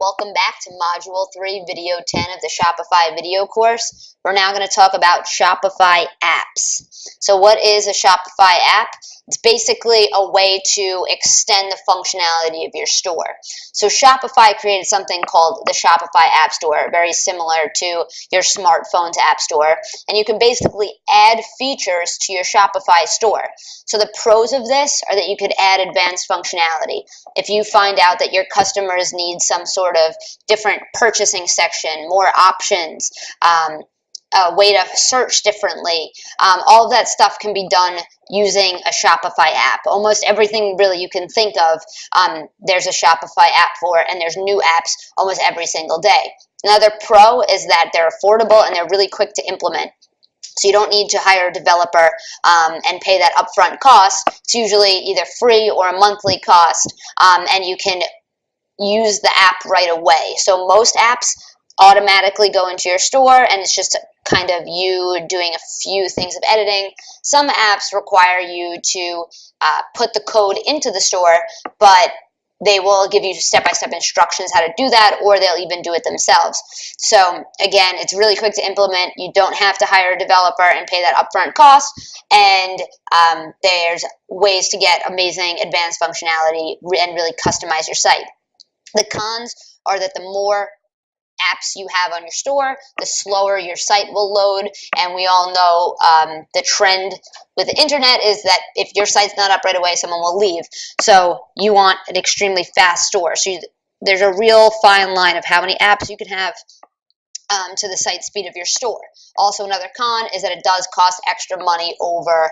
welcome back to Module 3, Video 10 of the Shopify video course. We're now going to talk about Shopify apps. So what is a Shopify app? It's basically a way to extend the functionality of your store. So Shopify created something called the Shopify App Store, very similar to your smartphone's App Store, and you can basically add features to your Shopify store. So the pros of this are that you could add advanced functionality. If you find out that your customers need some sort of different purchasing section, more options, a way to search differently, all of that stuff can be done using a Shopify app. Almost everything really you can think of, there's a Shopify app for, and there's new apps almost every single day. Another pro is that they're affordable and they're really quick to implement. So you don't need to hire a developer and pay that upfront cost. It's usually either free or a monthly cost, and you can use the app right away. So most apps automatically go into your store, and it's just kind of you doing a few things of editing. Some apps require you to put the code into the store, but they will give you step-by-step instructions how to do that, or they'll even do it themselves. So again, it's really quick to implement. You don't have to hire a developer and pay that upfront cost, and there's ways to get amazing advanced functionality and really customize your site. The cons are that the more apps you have on your store, the slower your site will load, and we all know the trend with the internet is that if your site's not up right away, someone will leave. So you want an extremely fast store. So there's a real fine line of how many apps you can have to the site speed of your store. Also, another con is that it does cost extra money over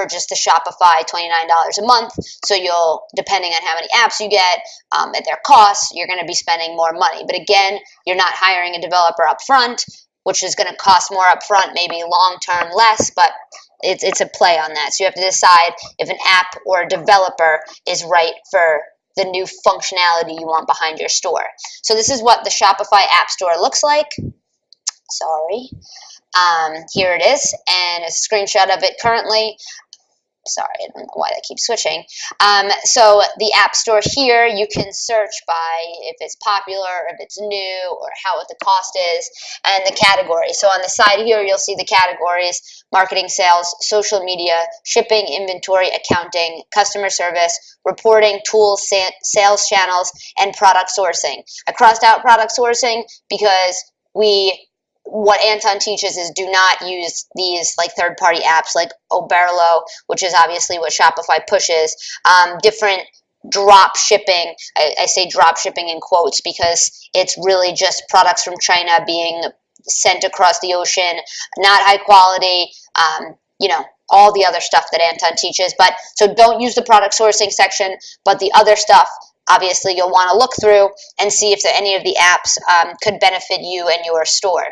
just the Shopify $29 a month. So you'll, depending on how many apps you get at their costs, you're going to be spending more money. But again, you're not hiring a developer up front, which is going to cost more up front, maybe long-term less, but it's a play on that. So you have to decide if an app or a developer is right for the new functionality you want behind your store. So this is what the Shopify App Store looks like. Sorry. Here it is, and a screenshot of it currently. Sorry, I don't know why that keeps switching. So the App Store here, you can search by if it's popular, if it's new, or what the cost is, and the category. So on the side here, you'll see the categories: marketing, sales, social media, shipping, inventory, accounting, customer service, reporting, tools, sales channels, and product sourcing. I crossed out product sourcing because what Anton teaches is do not use these like third-party apps like Oberlo, which is obviously what Shopify pushes. Different drop shipping. I say drop shipping in quotes because it's really just products from China being sent across the ocean, not high quality, all the other stuff that Anton teaches. But so don't use the product sourcing section, but the other stuff, obviously you'll want to look through and see if any of the apps could benefit you and your store.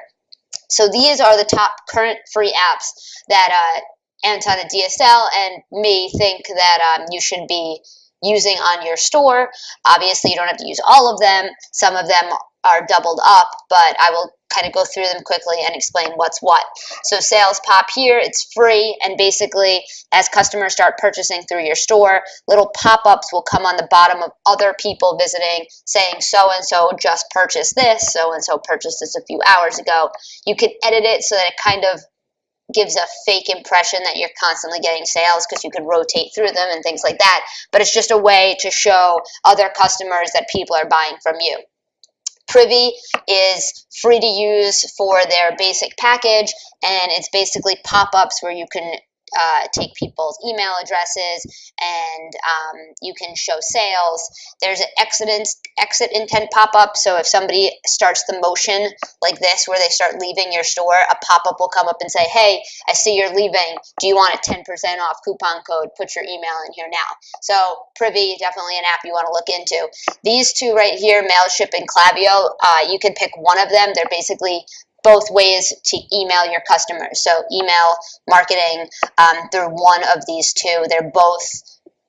So these are the top current free apps that Anton at DSL and me think that you should be using on your store. Obviously, you don't have to use all of them. Some of them are doubled up, but I will kind of go through them quickly and explain what's what. So Sales Pop here, it's free, and basically as customers start purchasing through your store, little pop-ups will come on the bottom of other people visiting saying so-and-so just purchased this, so-and-so purchased this a few hours ago. You can edit it so that it kind of gives a fake impression that you're constantly getting sales because you can rotate through them and things like that, but it's just a way to show other customers that people are buying from you. Privy is free to use for their basic package, and it's basically pop-ups where you can take people's email addresses and you can show sales. There's an exit intent pop-up, so if somebody starts the motion like this where they start leaving your store, a pop-up will come up and say, hey, I see you're leaving. Do you want a 10% off coupon code? Put your email in here now. So Privy, definitely an app you want to look into. These two right here, Mailchimp and Klaviyo, you can pick one of them. They're basically both ways to email your customers. So email marketing through one of these two. They're both,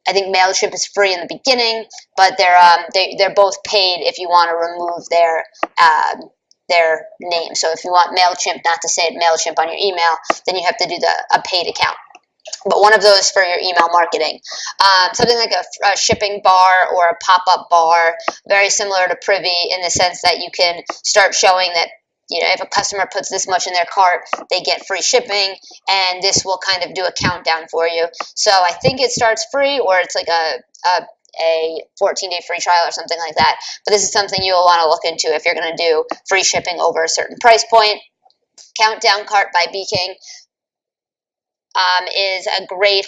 I think Mailchimp is free in the beginning, but they're both paid if you want to remove their name. So if you want Mailchimp not to say Mailchimp on your email, then you have to do a paid account. but one of those for your email marketing. Something like a shipping bar or a pop-up bar, very similar to Privy in the sense that you can start showing that, you know, if a customer puts this much in their cart, they get free shipping, and this will kind of do a countdown for you. So I think it starts free, or it's like a 14-day free trial or something like that. But this is something you'll want to look into if you're going to do free shipping over a certain price point. Countdown Cart by BeeKing is a great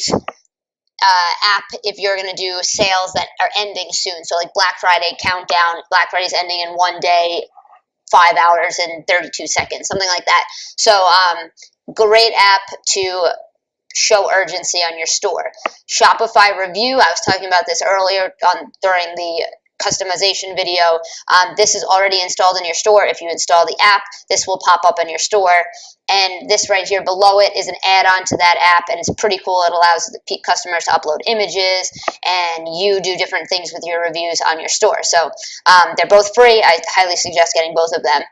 app if you're going to do sales that are ending soon. So like Black Friday countdown, Black Friday's ending in 1 day, 5 hours and 32 seconds, something like that. So great app to show urgency on your store. Shopify review, I was talking about this earlier during the customization video. This is already installed in your store. If you install the app, this will pop up in your store. And this right here below it is an add-on to that app, and it's pretty cool. It allows the customers to upload images, and you do different things with your reviews on your store. So they're both free. I highly suggest getting both of them.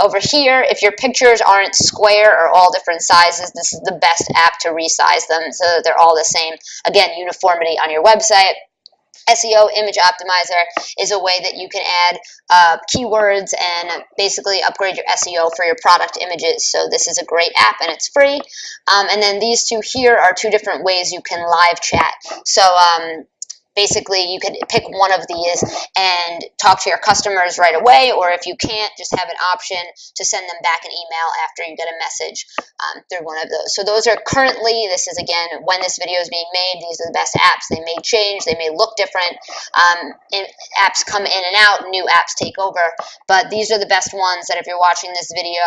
Over here, if your pictures aren't square or all different sizes, this is the best app to resize them so that they're all the same. Again, uniformity on your website. SEO Image Optimizer is a way that you can add keywords and basically upgrade your SEO for your product images. So this is a great app, and it's free. And then these two here are two different ways you can live chat. So basically, you could pick one of these and talk to your customers right away, or if you can't, just have an option to send them back an email after you get a message through one of those. So those are currently, this is again, when this video is being made, these are the best apps. They may change, they may look different. Apps come in and out, new apps take over, but these are the best ones that if you're watching this video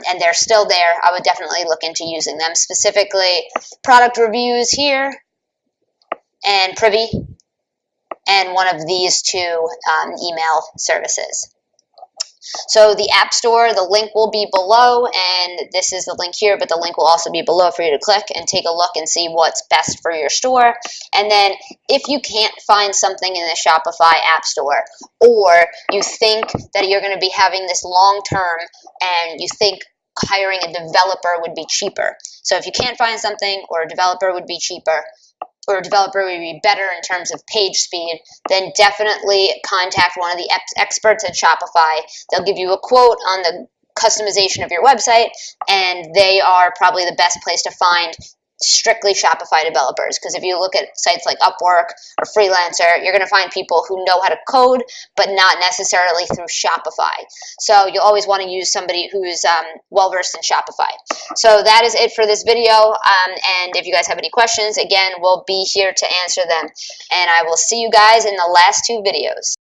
and they're still there, I would definitely look into using them. Specifically, product reviews here, and Privy, and one of these two email services. So the App Store, the link will be below, and this is the link here, but the link will also be below for you to click and take a look and see what's best for your store. And then if you can't find something in the Shopify App Store, or you think that you're going to be having this long term and you think hiring a developer would be cheaper. So if you can't find something, or a developer would be cheaper, or a developer would be better in terms of page speed, then definitely contact one of the experts at Shopify. They'll give you a quote on the customization of your website, and they are probably the best place to find strictly Shopify developers, because if you look at sites like Upwork or Freelancer, you're going to find people who know how to code, but not necessarily through Shopify. So you'll always want to use somebody who's well-versed in Shopify. So that is it for this video, and if you guys have any questions, again, we'll be here to answer them, and I will see you guys in the last two videos.